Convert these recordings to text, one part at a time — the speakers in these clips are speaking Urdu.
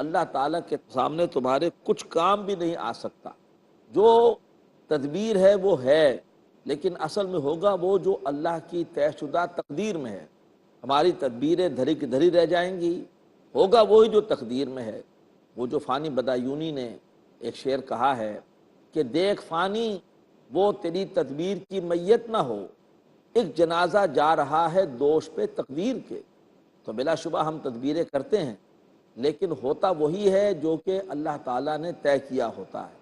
اللہ تعالیٰ کے سامنے تمہارے کچھ کام بھی نہیں آ سکتا۔ جو تدبیر ہے وہ ہے، لیکن اصل میں ہوگا وہ جو اللہ کی طے شدہ تقدیر میں ہے۔ ہماری تدبیریں دھری کی دھری رہ جائیں گی، ہوگا وہی جو تقدیر میں ہے۔ وہ جو فانی بدایونی نے ایک شعر کہا ہے کہ دیکھ فانی وہ تیری تدبیر کی میت نہ ہو، ایک جنازہ جا رہا ہے دوش پہ تقدیر کے۔ تو بلا شبہ ہم تدبیریں کرتے ہیں، لیکن ہوتا وہی ہے جو کہ اللہ تعالیٰ نے طے کیا ہوتا ہے۔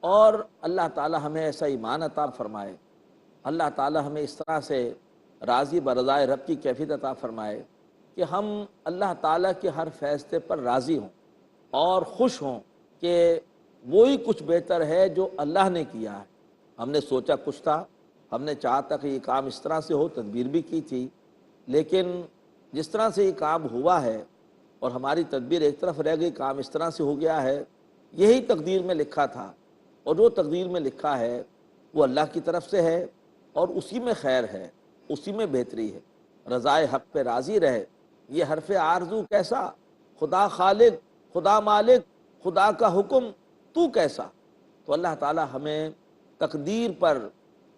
اور اللہ تعالیٰ ہمیں ایسا ایمان عطا فرمائے، اللہ تعالیٰ ہمیں اس طرح سے راضی برضائے رب کی کیفیت عطا فرمائے کہ ہم اللہ تعالیٰ کے ہر فیصلے پر راضی ہوں اور خوش ہوں کہ وہی کچھ بہتر ہے جو اللہ نے کیا ہے۔ ہم نے سوچا کچھ تھا، ہم نے چاہا تھا کہ یہ کام اس طرح سے ہو، تدبیر بھی کی تھی، لیکن جس طرح سے یہ کام ہوا ہے اور ہماری تدبیر ایک طرف رہ گئی، کام اس طرح سے ہو گیا ہے، یہی تقدیر میں لکھا تھا۔ اور جو تقدیر میں لکھا ہے وہ اللہ کی طرف سے ہے اور اسی میں خیر ہے، اسی میں بہتری ہے۔ رضائے حق پہ راضی رہے، یہ حرف آرزو کیسا، خدا خالق، خدا مالک، خدا کا حکم تو کیسا۔ تو اللہ تعالی ہمیں تقدیر پر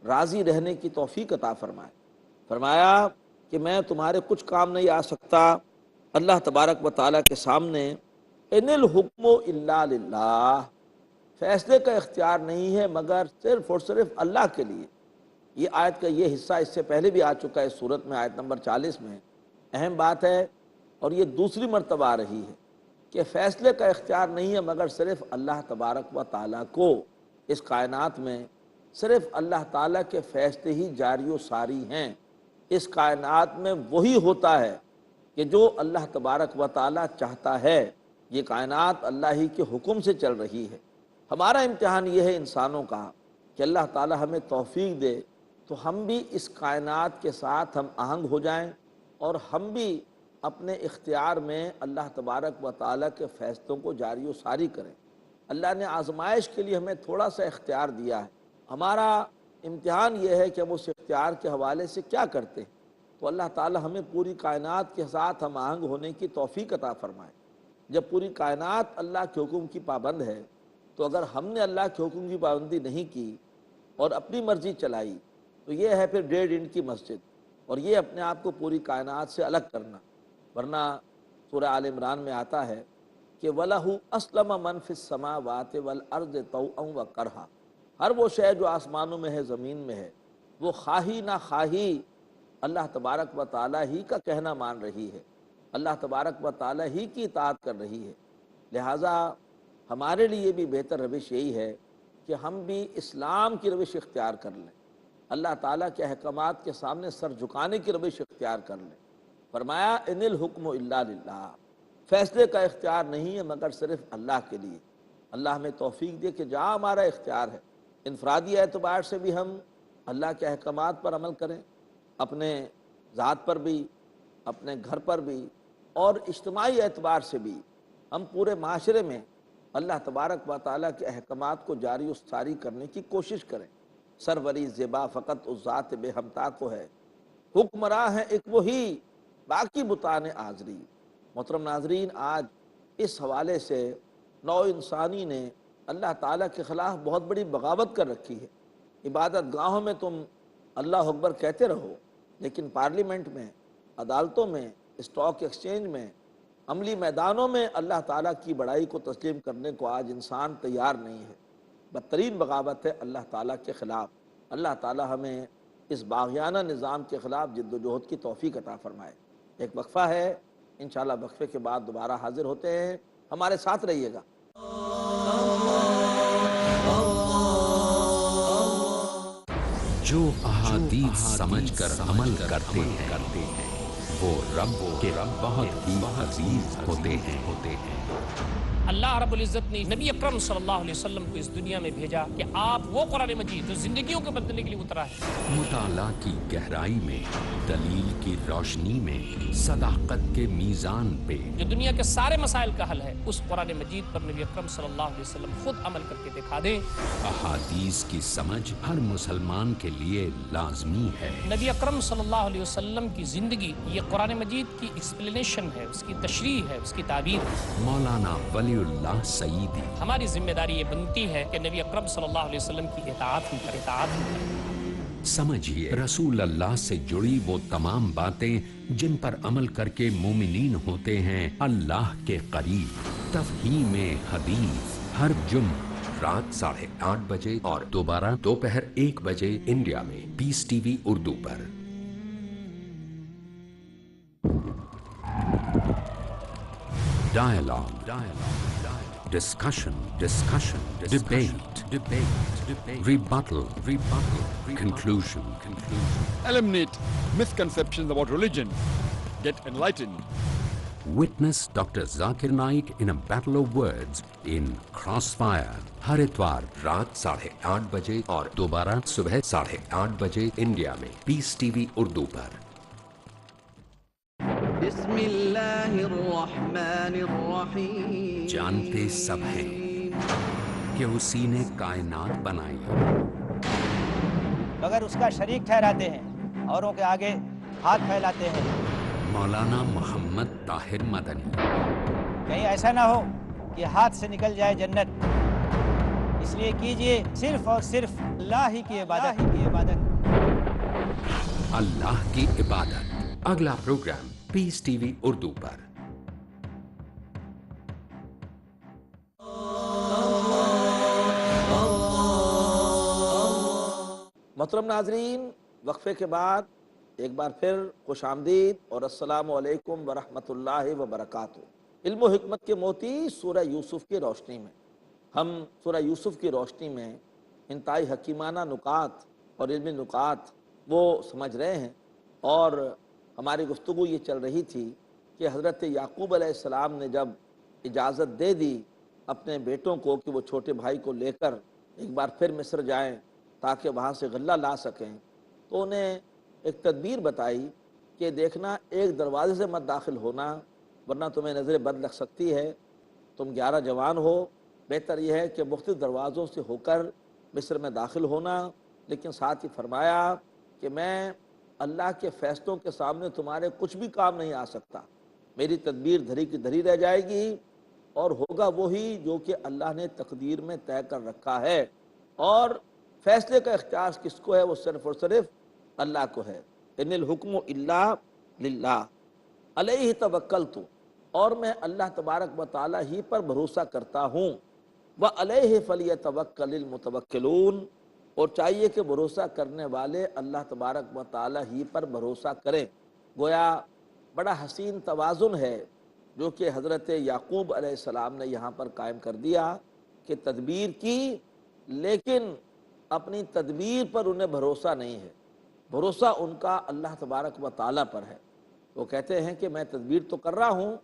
راضی رہنے کی توفیق عطا فرمائے۔ فرمایا کہ میں تمہارے کچھ کام نہیں آ سکتا اللہ تبارک و تعالیٰ کے سامنے، ان الحکم الا للہ، فیصلے کا اختیار نہیں ہے مگر صرف اور صرف اللہ کے لیے۔ یہ آیت کا یہ حصہ اس سے پہلے بھی آ چکا ہے سورت میں، آیت نمبر 40 میں۔ اہم بات ہے اور یہ دوسری مرتبہ آ رہی ہے کہ فیصلے کا اختیار نہیں ہے مگر صرف اللہ تبارک و تعالیٰ کو۔ اس کائنات میں صرف اللہ تعالیٰ کے فیصلے ہی جاری و ساری ہیں۔ اس کائنات میں وہی ہوتا ہے کہ جو اللہ تبارک و تعالیٰ چاہتا ہے۔ یہ کائنات اللہ ہی کے حکم سے چل رہی ہے۔ ہمارا امتحان یہ ہے انسانوں کا کہ اللہ تعالیٰ ہمیں توفیق دے تو ہم بھی اس کائنات کے ساتھ ہم آہنگ ہو جائیں اور ہم بھی اپنے اختیار میں اللہ تبارک و تعالیٰ کے فیصلوں کو جاری و ساری کریں۔ اللہ نے آزمائش کے لیے ہمیں تھوڑا سا اختیار دیا ہے، ہمارا امتحان یہ ہے کہ ہم اس اختیار کے حوالے سے کیا کرتے ہیں۔ تو اللہ تعالیٰ ہمیں پوری کائنات کے ساتھ ہم آہنگ ہونے کی توفیق عطا فرمائے۔ جب پوری کائنات اللہ کے حکم کی پابند ہے تو اگر ہم نے اللہ کے حکم کی پابندی نہیں کی اور اپنی مرضی چلائی تو یہ ہے پھر 1.5 انچ کی مسجد، اور یہ اپنے آپ کو پوری کائنات سے الگ کرنا۔ ورنہ سورہ آل عمران میں آتا ہے کہ وَلَهُ أَسْلَمَ مَنْ فِي السَّمَاوَاتِ وَالْأَرْضِ طَوْعًا وَكَرْهًا، ہر وہ شے جو آسمانوں میں ہے، زمین میں ہے، وہ خواہی نہ خواہی اللہ تبارک و تعالیٰ ہی کا کہنا مان رہی ہے، اللہ تبارک و تعالیٰ ہی کی اطاعت کر رہی ہے۔ لہٰذا ہمارے لیے بھی بہتر روش یہی ہے کہ ہم بھی اسلام کی روش اختیار کر لیں، اللہ تعالیٰ کے احکامات کے سامنے سر جھکانے کی روش اختیار کر لیں۔ فرمایا ان الحکم الا للہ، فیصلے کا اختیار نہیں ہے مگر صرف اللہ کے لیے۔ اللہ ہمیں توفیق دے کہ جہاں ہمارا اختیار ہے، انفرادی اعتبار سے بھی ہم اللہ کے احکامات پر عمل کریں، اپنے ذات پر بھی، اپنے گھر پر بھی، اور اجتماعی اعتبار سے بھی ہم پورے معاشرے میں اللہ تبارک و تعالیٰ کے احکامات کو جاری و ساری کرنے کی کوشش کریں۔ سروری زیبا فقط اس ذات بے ہمتا کو ہے، حکمراں ہے ایک وہی، باقی بتان آزری۔ محترم ناظرین، آج اس حوالے سے نوع انسانی نے اللہ تعالیٰ کے خلاف بہت بڑی بغاوت کر رکھی ہے۔ عبادت گاہوں میں تم اللہ اکبر کہتے رہو، لیکن پارلیمنٹ میں، عدالتوں میں، اسٹاک ایکسچینج میں، عملی میدانوں میں اللہ تعالیٰ کی بڑائی کو تسلیم کرنے کو آج انسان تیار نہیں ہے۔ بدترین بغاوت ہے اللہ تعالیٰ کے خلاف۔ اللہ تعالیٰ ہمیں اس باغیانہ نظام کے خلاف جد و جہد کی توفیق عطا فرمائے۔ ایک وقفہ ہے، انشاءاللہ وقفے کے بعد دوبارہ حاضر ہوتے ہیں، ہمارے ساتھ رہیے گا۔ جو احادیث سمجھ کر عمل کرتے ہیں وہ رب کے بہت ہی عزیز ہوتے ہیں۔ اللہ رب العزت نے نبی اکرم صلی اللہ علیہ وسلم کو اس دنیا میں بھیجا کہ آپ وہ قرآن مجید جو زندگیوں کو بدلنے کے لیے اترا ہے، مطالعہ کی گہرائی میں، دلیل کی روشنی میں، صداقت کے میزان پہ، جو دنیا کے سارے مسائل کا حل ہے، اس قرآن مجید پر نبی اکرم صلی اللہ علیہ وسلم خود عمل کر کے دکھا دیں۔ احادیث کی سمجھ ہر مسلمان کے لیے لازمی ہے۔ نبی اکرم صلی اللہ علیہ وسلم کی زندگی یہ قرآن مجید کی ایکسپلینیشن ہے، اس کی تشریح ہے، اس کی تعبیر ہے۔ مولانا ولی اللہ سعیدی۔ ہماری ذمہ داری یہ بنتی ہے کہ نبی اکرم صلی اللہ علیہ وسلم کی اطاعت ہم کریں، اطاعت ہم کریں۔ سمجھیے رسول اللہ سے جڑی وہ تمام باتیں جن پر عمل کر کے مومنین ہوتے ہیں اللہ کے قریب۔ تفہیم حدیث ہر جمعہ رات 8:30 بجے اور دوبارہ دوپہر 1 بجے انڈیا میں پیس ٹی وی اردو پر۔ Dialogue, discussion, debate, rebuttal, conclusion. Eliminate misconceptions about religion. Get enlightened. Witness Dr. Zakir Naik in a battle of words in Crossfire. ہر اتوار رات 8:30 بجے اور دوبارہ صبح 8:30 بجے انڈیا میں پیس ٹی وی اردو پر۔ بسم اللہ الرحمن الرحیم۔ جانتے سب ہیں کہ اسی نے کائنات بنائی، مگر اس کا شریک ٹھہراتے ہیں، اوروں کے آگے ہاتھ پھیلاتے ہیں۔ مولانا محمد طاہر مدنی۔ کہیں ایسا نہ ہو کہ ہاتھ سے نکل جائے جنت، اس لیے کیجئے صرف اور صرف اللہ ہی کی عبادت۔ اللہ کی عبادت، اگلا پروگرام پیس ٹی وی اردو پر۔ محترم ناظرین، وقفے کے بعد ایک بار پھر خوش آمدید اور السلام علیکم ورحمۃ اللہ وبرکاتہ۔ علم و حکمت کے موتی سورہ یوسف کی روشنی میں ہم سورہ یوسف کی روشنی میں انتہائی حکیمانہ نکات اور علمی نکات وہ سمجھ رہے ہیں، اور ہماری گفتگو یہ چل رہی تھی کہ حضرت یعقوب علیہ السلام نے جب اجازت دے دی اپنے بیٹوں کو کہ وہ چھوٹے بھائی کو لے کر ایک بار پھر مصر جائیں تاکہ وہاں سے غلہ لا سکیں، تو انہیں ایک تدبیر بتائی کہ دیکھنا ایک دروازے سے مت داخل ہونا ورنہ تمہیں نظر بد لگ سکتی ہے، تم 11 جوان ہو، بہتر یہ ہے کہ مختلف دروازوں سے ہو کر مصر میں داخل ہونا، لیکن ساتھ ہی فرمایا کہ میں اللہ کے فیصلوں کے سامنے تمہارے کچھ بھی کام نہیں آ سکتا، میری تدبیر دھری کی دھری رہ جائے گی اور ہوگا وہی جو کہ اللہ نے تقدیر میں طے کر رکھا ہے، اور فیصلے کا اختیار کس کو ہے؟ وہ صرف اور صرف اللہ کو ہے۔ ان الحکم الا للہ علیہ توکلت، اور میں اللہ تبارک و تعالیٰ ہی پر بھروسہ کرتا ہوں، وعلیہ فلیتوکل المتوکلون، اور چاہیے کہ بھروسہ کرنے والے اللہ تبارک و تعالیٰ ہی پر بھروسہ کریں۔ گویا بڑا حسین توازن ہے جو کہ حضرت یعقوب علیہ السلام نے یہاں پر قائم کر دیا کہ تدبیر کی، لیکن اپنی تدبیر پر انہیں بھروسہ نہیں ہے، بھروسہ ان کا اللہ تبارک و تعالیٰ پر ہے۔ وہ کہتے ہیں کہ میں تدبیر تو کر رہا ہوں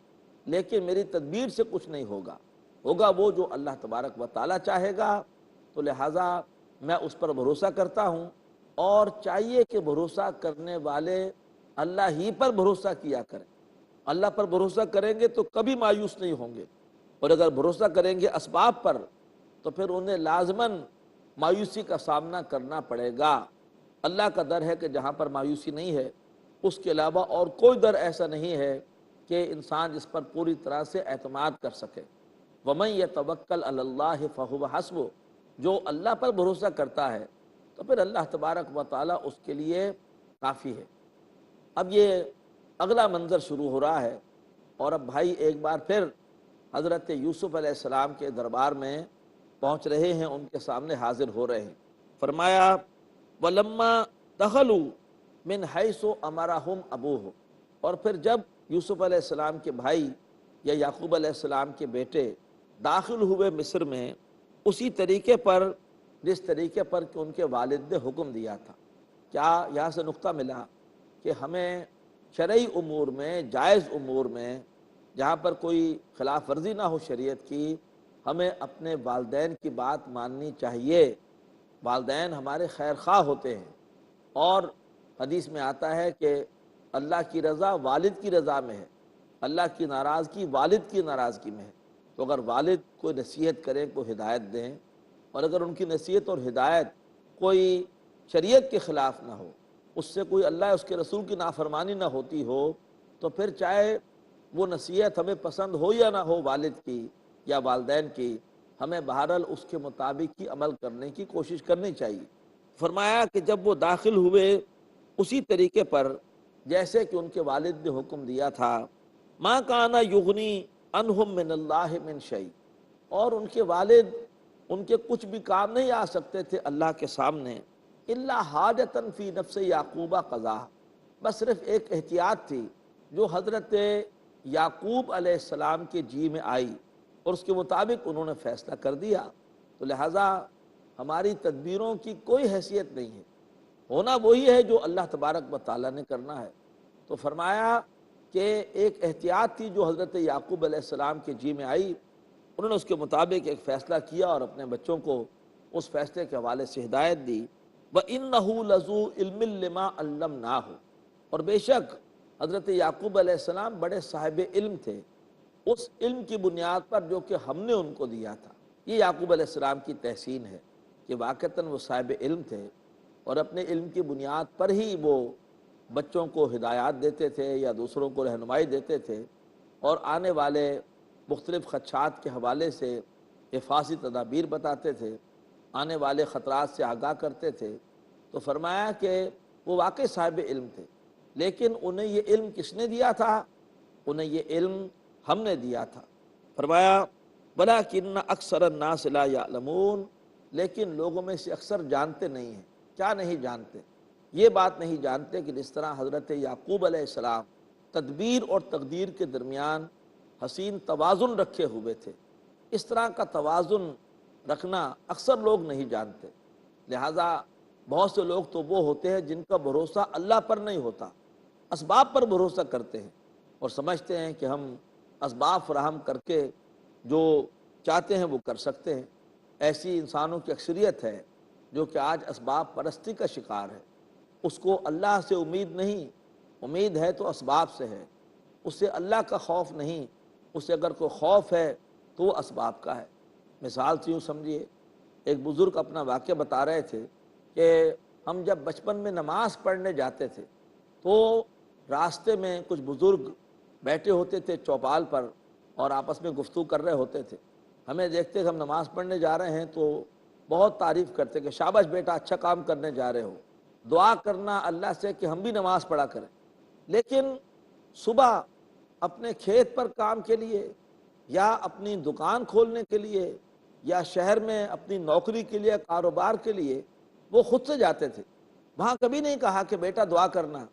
لیکن میری تدبیر سے کچھ نہیں ہوگا، ہوگا وہ جو اللہ تبارک و تعالیٰ چاہے گا، تو لہٰذا میں اس پر بھروسہ کرتا ہوں، اور چاہیے کہ بھروسہ کرنے والے اللہ ہی پر بھروسہ کیا کریں۔ اللہ پر بھروسہ کریں گے تو کبھی مایوس نہیں ہوں گے، اور اگر بھروسہ کریں گے اسباب پر تو پھر انہیں لازماً مایوسی کا سامنا کرنا پڑے گا۔ اللہ کا در ہے کہ جہاں پر مایوسی نہیں ہے اس کے علاوہ اور کوئی در ایسا نہیں ہے کہ انسان جس پر پوری طرح سے اعتماد کر سکے۔ وَمَن يَتَوَكَّلْ عَلَى اللَّهِ فَهُوَ حَسْبُهُ، جو اللہ پر بھروسہ کرتا ہے تو پھر اللہ تبارک و تعالیٰ اس کے لیے کافی ہے۔ اب یہ اگلا منظر شروع ہو رہا ہے، اور اب بھائی ایک بار پھر حضرت یوسف علیہ السلام کے دربار میں پہنچ رہے ہیں، ان کے سامنے حاضر ہو رہے ہیں۔ فرمایا وَلَمَّا دَخَلُوا مِنْ حَيْثُ أَمَرَهُمْ أَبُوهُ، اور پھر جب یوسف علیہ السلام کے بھائی یا یعقوب علیہ السلام کے بیٹے داخل ہوئے مصر میں اسی طریقے پر جس طریقے پر کہ ان کے والد نے حکم دیا تھا۔ کیا یہاں سے نقطہ ملا کہ ہمیں شرعی امور میں، جائز امور میں جہاں پر کوئی خلاف ورزی نہ ہو شریعت کی، ہمیں اپنے والدین کی بات ماننی چاہیے۔ والدین ہمارے خیر خواہ ہوتے ہیں، اور حدیث میں آتا ہے کہ اللہ کی رضا والد کی رضا میں ہے، اللہ کی ناراضگی والد کی ناراضگی میں ہے۔ تو اگر والد کوئی نصیحت کریں، کوئی ہدایت دیں، اور اگر ان کی نصیحت اور ہدایت کوئی شریعت کے خلاف نہ ہو، اس سے کوئی اللہ اس کے رسول کی نافرمانی نہ ہوتی ہو، تو پھر چاہے وہ نصیحت ہمیں پسند ہو یا نہ ہو والد کی یا والدین کی، ہمیں بہرحال اس کے مطابق ہی عمل کرنے کی کوشش کرنی چاہیے۔ فرمایا کہ جب وہ داخل ہوئے اسی طریقے پر جیسے کہ ان کے والد نے حکم دیا تھا، ما کانا یغنی عنہم من اللہ من شیء، اور ان کے والد ان کے کچھ بھی کام نہیں آ سکتے تھے اللہ کے سامنے، الا حاجتن فی نفس یعقوب قضا، بس صرف ایک احتیاط تھی جو حضرت یعقوب علیہ السلام کے جی میں آئی، اور اس کے مطابق انہوں نے فیصلہ کر دیا۔ تو لہٰذا ہماری تدبیروں کی کوئی حیثیت نہیں ہے، ہونا وہی ہے جو اللہ تبارک و تعالیٰ نے کرنا ہے۔ تو فرمایا کہ ایک احتیاط تھی جو حضرت یعقوب علیہ السلام کے جی میں آئی، انہوں نے اس کے مطابق ایک فیصلہ کیا اور اپنے بچوں کو اس فیصلے کے حوالے سے ہدایت دی۔ وَإِنَّهُ لَذُو عِلْمٍ لِّمَا عَلَّمْنَاهُ، اور بے شک حضرت یعقوب علیہ السلام بڑے صاحب علم تھے، اس علم کی بنیاد پر جو کہ ہم نے ان کو دیا تھا۔ یہ یعقوب علیہ السلام کی تحسین ہے کہ واقعتاً وہ صاحب علم تھے، اور اپنے علم کی بنیاد پر ہی وہ بچوں کو ہدایات دیتے تھے یا دوسروں کو رہنمائی دیتے تھے، اور آنے والے مختلف خدشات کے حوالے سے حفاظتی تدابیر بتاتے تھے، آنے والے خطرات سے آگاہ کرتے تھے۔ تو فرمایا کہ وہ واقعی صاحب علم تھے، لیکن انہیں یہ علم کس نے دیا تھا؟ انہیں یہ علم ہم نے دیا تھا۔ فرمایا وَلَٰكِنَّ أَكْثَرَ النَّاسِ لَا يَعْلَمُونَ، لیکن لوگوں میں سے اکثر جانتے نہیں ہیں۔ کیا نہیں جانتے؟ یہ بات نہیں جانتے کہ جس طرح حضرت یعقوب علیہ السلام تدبیر اور تقدیر کے درمیان حسین توازن رکھے ہوئے تھے، اس طرح کا توازن رکھنا اکثر لوگ نہیں جانتے۔ لہٰذا بہت سے لوگ تو وہ ہوتے ہیں جن کا بھروسہ اللہ پر نہیں ہوتا، اسباب پر بھروسہ کرتے ہیں، اور سمجھتے ہیں کہ ہم اسباب فراہم کر کے جو چاہتے ہیں وہ کر سکتے ہیں۔ ایسی انسانوں کی اکثریت ہے جو کہ آج اسباب پرستی کا شکار ہے۔ اس کو اللہ سے امید نہیں، امید ہے تو اسباب سے ہے، اس سے اللہ کا خوف نہیں، اس سے اگر کوئی خوف ہے تو وہ اسباب کا ہے۔ مثال سے یوں سمجھیے، ایک بزرگ اپنا واقعہ بتا رہے تھے کہ ہم جب بچپن میں نماز پڑھنے جاتے تھے تو راستے میں کچھ بزرگ بیٹھے ہوتے تھے چوپال پر اور آپس میں گفتگو کر رہے ہوتے تھے۔ ہمیں دیکھتے کہ ہم نماز پڑھنے جا رہے ہیں تو بہت تعریف کرتے کہ شاباش بیٹا، اچھا کام کرنے جا رہے ہو، دعا کرنا اللہ سے کہ ہم بھی نماز پڑھا کریں۔ لیکن صبح اپنے کھیت پر کام کے لیے یا اپنی دکان کھولنے کے لیے یا شہر میں اپنی نوکری کے لیے، کاروبار کے لیے وہ خود سے جاتے تھے۔ وہاں کبھی نہیں کہا کہ بیٹا دعا کرنا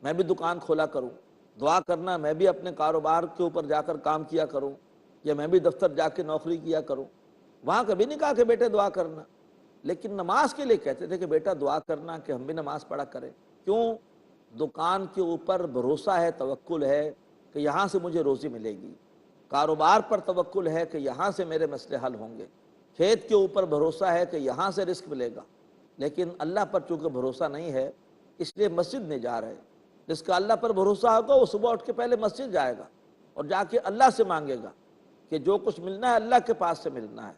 میں بھی دکان کھولا کروں، دعا کرنا میں بھی اپنے کاروبار کے اوپر جا کر کام کیا کروں، یا میں بھی دفتر جا کے نوکری کیا کروں۔ وہاں کبھی نہیں کہا کہ بیٹے دعا کرنا، لیکن نماز کے لیے کہتے تھے کہ بیٹا دعا کرنا کہ ہم بھی نماز پڑھا کریں۔ کیوں؟ دکان کے اوپر بھروسہ ہے، توکل ہے کہ یہاں سے مجھے روزی ملے گی، کاروبار پر توکل ہے کہ یہاں سے میرے مسئلے حل ہوں گے، کھیت کے اوپر بھروسہ ہے کہ یہاں سے رزق ملے گا۔ لیکن اللہ پر چونکہ بھروسہ نہیں ہے، اس لیے مسجد نہیں جا رہے۔ جس کا اللہ پر بھروسہ ہوگا وہ صبح اٹھ کے پہلے مسجد جائے گا اور جا کے اللہ سے مانگے گا کہ جو کچھ ملنا ہے اللہ کے پاس سے ملنا ہے۔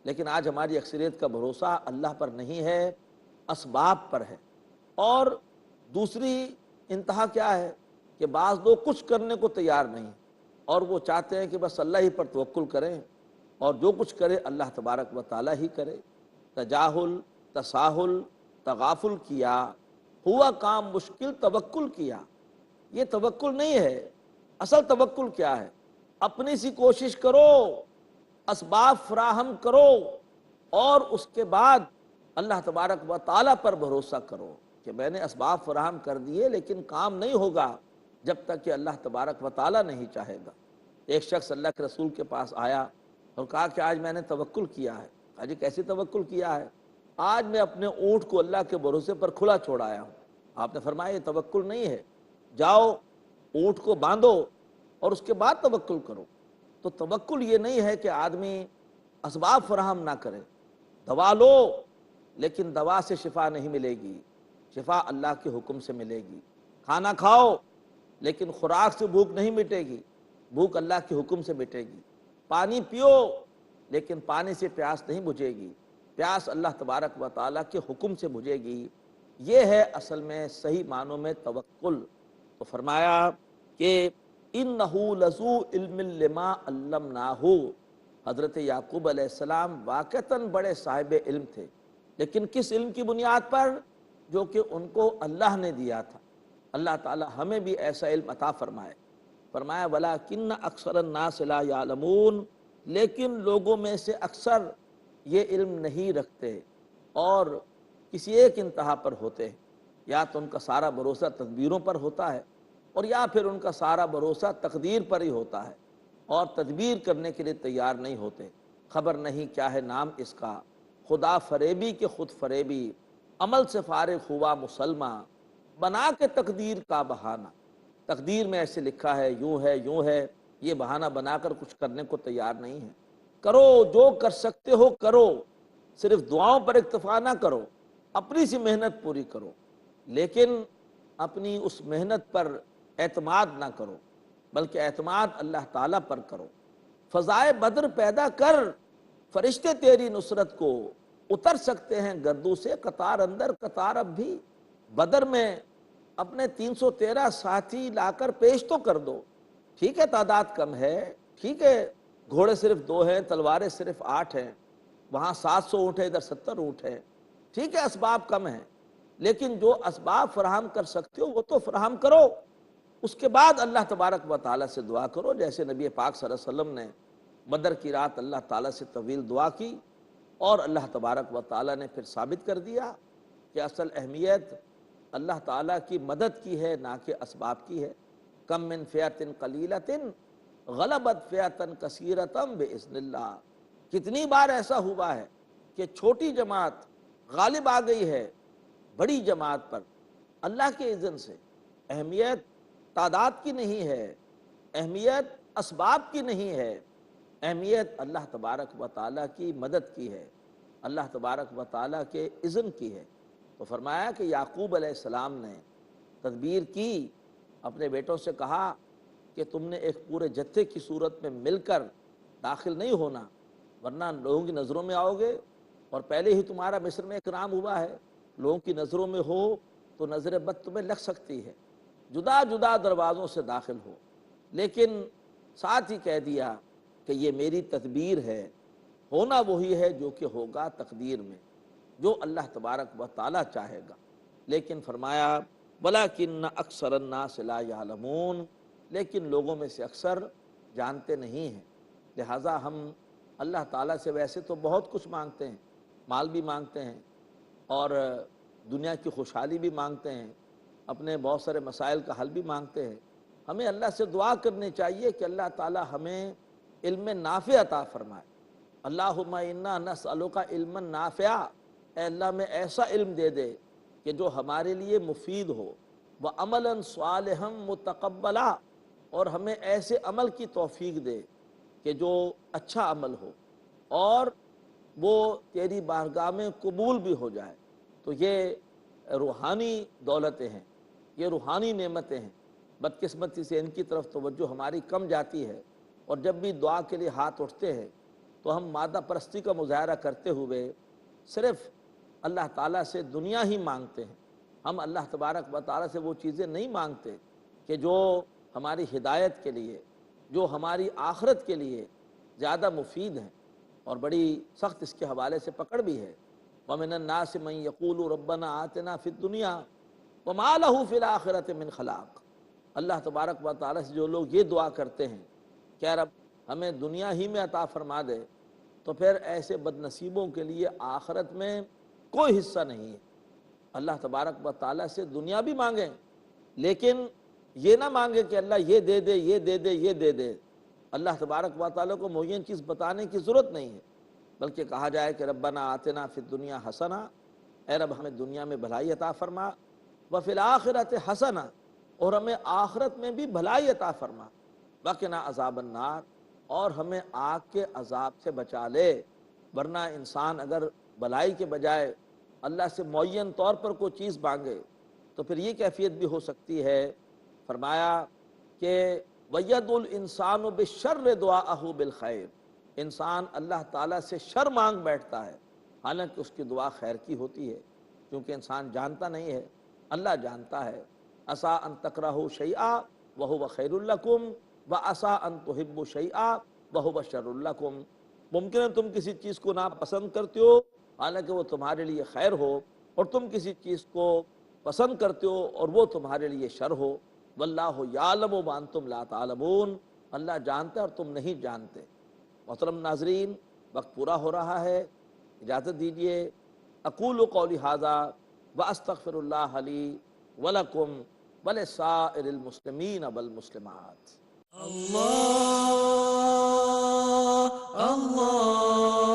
لیکن آج ہماری اکثریت کا بھروسہ اللہ پر نہیں ہے، اسباب پر ہے۔ اور دوسری انتہا کیا ہے کہ بعض لوگ کچھ کرنے کو تیار نہیں، اور وہ چاہتے ہیں کہ بس اللہ ہی پر توکل کریں اور جو کچھ کرے اللہ تبارک و تعالیٰ ہی کرے۔ تجاہل، تساہل، تغافل کیا، ہوا کام مشکل توکل کیا، یہ توکل نہیں ہے۔ اصل توکل کیا ہے؟ اپنی سی کوشش کرو، اسباب فراہم کرو، اور اس کے بعد اللہ تبارک و تعالیٰ پر بھروسہ کرو کہ میں نے اسباب فراہم کر دیے لیکن کام نہیں ہوگا جب تک کہ اللہ تبارک و تعالیٰ نہیں چاہے گا۔ ایک شخص اللہ کے رسول کے پاس آیا اور کہا کہ آج میں نے توکل کیا ہے۔ کہا جی کیسے توکل کیا ہے؟ آج میں اپنے اونٹ کو اللہ کے بھروسے پر کھلا چھوڑ آیا ہوں۔ آپ نے فرمایا یہ توکل نہیں ہے، جاؤ اونٹ کو باندھو اور اس کے بعد توکل کرو۔ تو توکل یہ نہیں ہے کہ آدمی اسباب فراہم نہ کرے، دوا لو لیکن دوا سے شفا نہیں ملے گی، شفا اللہ کے حکم سے ملے گی۔ کھانا کھاؤ لیکن خوراک سے بھوک نہیں مٹے گی، بھوک اللہ کے حکم سے مٹے گی۔ پانی پیو لیکن پانی سے پیاس نہیں بجھے گی، پیاس اللہ تبارک و تعالیٰ کے حکم سے بجھے گی۔ یہ ہے اصل میں صحیح معنوں میں توکل۔ تو فرمایا کہ اِنَّهُ لَذُو عِلْمٍ لِّمَا عَلَّمْنَاهُ، حضرت یعقوب علیہ السلام واقعتاً بڑے صاحب علم تھے، لیکن کس علم کی بنیاد پر؟ جو کہ ان کو اللہ نے دیا تھا۔ اللہ تعالیٰ ہمیں بھی ایسا علم عطا فرمائے۔ فرمایا وَلَٰكِنَّ أَكْثَرَ النَّاسِ لَا يَعْلَمُونَ، لیکن لوگوں میں سے اکثر یہ علم نہیں رکھتے اور کسی ایک انتہا پر ہوتے ہیں، یا تو ان کا سارا بھروسہ تدبیروں پر ہوتا ہے اور یا پھر ان کا سارا بھروسہ تقدیر پر ہی ہوتا ہے اور تدبیر کرنے کے لیے تیار نہیں ہوتے۔ خبر نہیں کیا ہے نام اس کا، خدا فریبی کے خود فریبی، عمل سے فارغ ہوا مسلمہ، بنا کے تقدیر کا بہانہ۔ تقدیر میں ایسے لکھا ہے، یوں ہے، یہ بہانہ بنا کر کچھ کرنے کو تیار نہیں ہے۔ کرو جو کر سکتے ہو کرو، صرف دعاؤں پر اکتفا نہ کرو، اپنی سی محنت پوری کرو، لیکن اپنی اس محنت پر اعتماد نہ کرو بلکہ اعتماد اللہ تعالیٰ پر کرو۔ فضائے بدر پیدا کر، فرشتے تیری نصرت کو اتر سکتے ہیں گردوں سے، قطار اندر قطار اب بھی۔ بدر میں اپنے 313 ساتھی لا کر پیش تو کر دو، ٹھیک ہے تعداد کم ہے، ٹھیک ہے گھوڑے صرف 2 ہیں، تلواریں صرف 8 ہیں، وہاں 700 اونٹ ہیں، ادھر 70 اونٹ ہیں، ٹھیک ہے اسباب کم ہیں، لیکن جو اسباب فراہم کر سکتے ہو وہ تو فراہم کرو۔ اس کے بعد اللہ تبارک و تعالیٰ سے دعا کرو، جیسے نبی پاک صلی اللہ علیہ وسلم نے بدر کی رات اللہ تعالیٰ سے طویل دعا کی اور اللہ تبارک و تعالیٰ نے پھر ثابت کر دیا کہ اصل اہمیت اللہ تعالیٰ کی مدد کی ہے نہ کہ اسباب کی ہے۔ کم من فئۃ قلیلۃ غلبت فئۃ کثیرۃ باذن اللہ، کتنی بار ایسا ہوا ہے کہ چھوٹی جماعت غالب آ گئی ہے بڑی جماعت پر اللہ کے اذن سے۔ اہمیت تعداد کی نہیں ہے، اہمیت اسباب کی نہیں ہے، اہمیت اللہ تبارک و تعالیٰ کی مدد کی ہے، اللہ تبارک و تعالیٰ کے اذن کی ہے۔ تو فرمایا کہ یعقوب علیہ السلام نے تدبیر کی، اپنے بیٹوں سے کہا کہ تم نے ایک پورے جتھے کی صورت میں مل کر داخل نہیں ہونا، ورنہ لوگوں کی نظروں میں آؤ گے، اور پہلے ہی تمہارا مصر میں اکرام ہوا ہے، لوگوں کی نظروں میں ہو تو نظر بد تمہیں لگ سکتی ہے، جدا جدا دروازوں سے داخل ہو۔ لیکن ساتھ ہی کہہ دیا کہ یہ میری تدبیر ہے، ہونا وہی ہے جو کہ ہوگا تقدیر میں، جو اللہ تبارک و تعالیٰ چاہے گا۔ لیکن فرمایا وَلَٰكِنَّ أَكْثَرَ النَّاسِ لَا يَعْلَمُونَ، لیکن لوگوں میں سے اکثر جانتے نہیں ہیں۔ لہٰذا ہم اللہ تعالیٰ سے ویسے تو بہت کچھ مانگتے ہیں، مال بھی مانگتے ہیں اور دنیا کی خوشحالی بھی مانگتے ہیں، اپنے بہت سارے مسائل کا حل بھی مانگتے ہیں۔ ہمیں اللہ سے دعا کرنی چاہیے کہ اللہ تعالیٰ ہمیں علم نافع عطا فرمائے۔ اللہم انا نسألک علما نافعا، اے اللہ میں ایسا علم دے دے کہ جو ہمارے لیے مفید ہو، وعملا صالحا متقبلا، اور ہمیں ایسے عمل کی توفیق دے کہ جو اچھا عمل ہو اور وہ تیری بارگاہ میں قبول بھی ہو جائے۔ تو یہ روحانی دولتیں ہیں، یہ روحانی نعمتیں ہیں، بدقسمتی سے ان کی طرف توجہ ہماری کم جاتی ہے، اور جب بھی دعا کے لیے ہاتھ اٹھتے ہیں تو ہم مادہ پرستی کا مظاہرہ کرتے ہوئے صرف اللہ تعالیٰ سے دنیا ہی مانگتے ہیں۔ ہم اللہ تبارک و تعالیٰ سے وہ چیزیں نہیں مانگتے کہ جو ہماری ہدایت کے لیے، جو ہماری آخرت کے لیے زیادہ مفید ہیں، اور بڑی سخت اس کے حوالے سے پکڑ بھی ہے۔ وَمِنَ النَّاسِ مَن يَقُولُ رَبَّنَا آتِنَا فِي الدُّنْيَا وَمَا لَهُ فِي الْآخِرَةِ مِنْ خَلَاقٍ، اللہ تبارک و تعالیٰ سے جو لوگ یہ دعا کرتے ہیں کہ اے رب ہمیں دنیا ہی میں عطا فرما دے، تو پھر ایسے بد نصیبوں کے لیے آخرت میں کوئی حصہ نہیں ہے۔ اللہ تبارک و تعالیٰ سے دنیا بھی مانگیں، لیکن یہ نہ مانگے کہ اللہ یہ دے دے، یہ دے دے، یہ دے دے۔ اللہ تبارک و تعالیٰ کو معین چیز بتانے کی ضرورت نہیں ہے، بلکہ کہا جائے کہ ربنا آتنا فی الدنیا حسنہ، اے رب ہمیں دنیا میں بھلائی عطا فرما، وفی الآخرۃ حسنہ، اور ہمیں آخرت میں بھی بھلائی عطا فرما، وقنا عذاب النار، اور ہمیں آگ کے عذاب سے بچا لے۔ ورنہ انسان اگر بلائی کے بجائے اللہ سے معین طور پر کوئی چیز مانگے تو پھر یہ کیفیت بھی ہو سکتی ہے۔ فرمایا کہ وَيَدُ الْإِنسَانُ بِالشَّرِّ دُعَاءَهُ بِالْخَيْرِ، انسان اللہ تعالیٰ سے شر مانگ بیٹھتا ہے حالانکہ اس کی دعا خیر کی ہوتی ہے، کیونکہ انسان جانتا نہیں ہے، اللہ جانتا ہے۔ عَسَىٰ أَن تَكْرَهُوا شَيْئًا وَهُوَ خَيْرٌ لَكُمْ وَعَسَىٰ أَن تُحِبُّوا شَيْئًا وَهُوَ شَرٌّ لَكُمْ، ممکن ہے تم کسی چیز کو ناپسند کرتے ہو حالانکہ وہ تمہارے لیے خیر ہو، اور تم کسی چیز کو پسند کرتے ہو اور وہ تمہارے لیے شر ہو۔ واللہ یعلم وانتم لا تعلمون، اللہ جانتا ہے اور تم نہیں جانتے۔ محترم ناظرین، وقت پورا ہو رہا ہے، اجازت دیجیے۔ اقول قولی ھذا واستغفر اللہ لی ولکم ولسائر المسلمین والمسلمات۔ اللہ اللہ